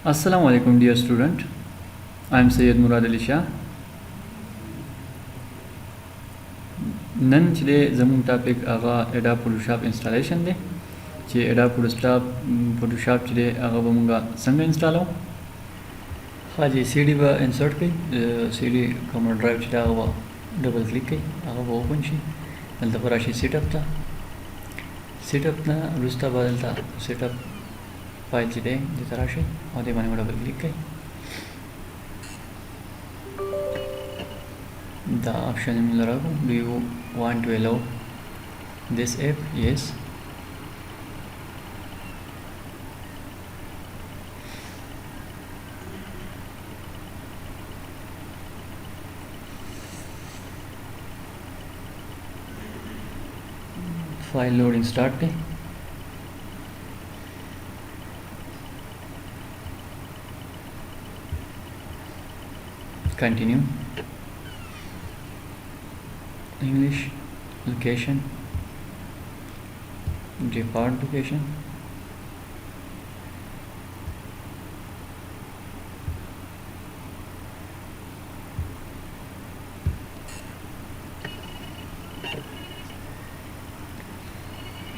Assalamu alaikum dear student. I am Sayyid Murad Ali Shah. نن چې زموږ ټاپک هغه Adobe Photoshop installation دی چې Adobe Photoshop چې دی هغه به موږ څنګه انسټالو. خاصه CD به انسرټ کړئ. CD کوم ډرایو چې دا هغه ډبل کلیک کړئ هغه به اوپن شي. دلته به راشي سیټ اپ ته. سیټ اپ نه وروسته به دلته سیټ اپ فایل چې دی دلته راشي او دې باندې به ډبل کلیک کړئ. The option in the row, do you want to allow this app? Yes. File loading start. Continue. English location, default location,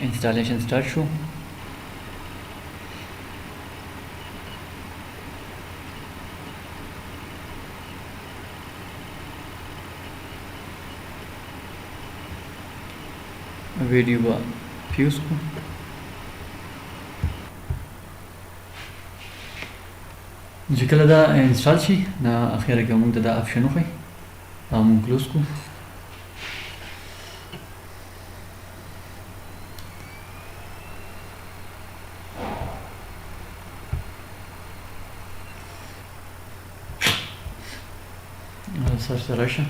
installation start show. ویډیو به فیوز کو. چې کله دا انسټال شي نو اخیره کې موږ ته دا آپشن وښایي او موږ کلوز کو. سرچ ته راشه.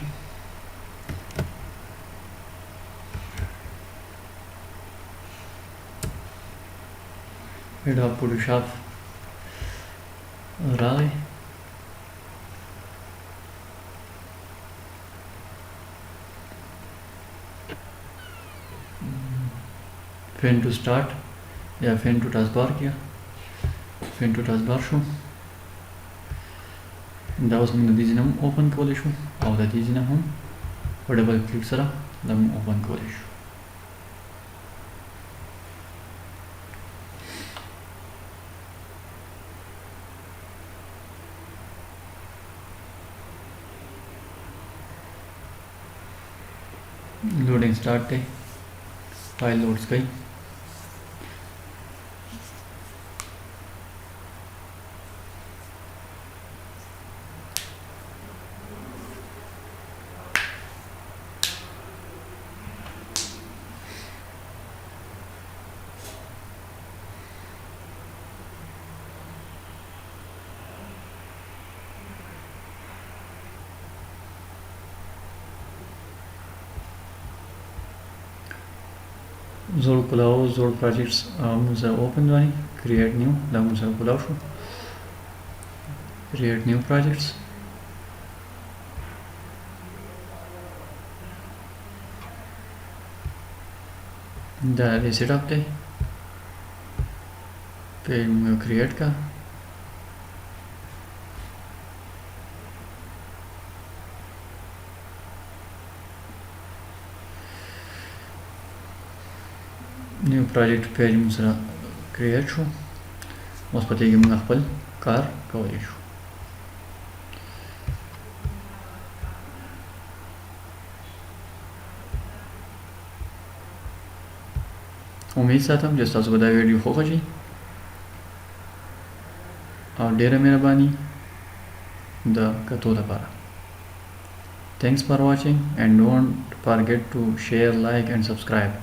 Adobe Photoshop راغی. فین ټو سٹارٹ یا فین ټو ټاسک بار کیا. فین ټو ټاسک بار شو. دا اوس موږ د دې ځای نه هم اوپن کولی شو او د دې ځای نه هم په ډبل کلیک سره دا هم اوپن کولی شو. Loading start है. File loads गई. زوړ کلاو زوړ پروجیکټس موږ سره اوپن وای. کریټ نیو دا موږ سره کلاو شو. کریټ نیو پروجیکټس. دا ریسیټ اپ دی. پیج موږ کریټ کا. نیو پروجیکټ پیج موږ سره کریټ شو. اوس په دې کې موږ خپل کار کولی شو. امید ساتم چې تاسو به دا ویډیو خوښه شي او ډیره مهرباني د کتو لپاره. Thanks for watching and don't forget to share, like and subscribe.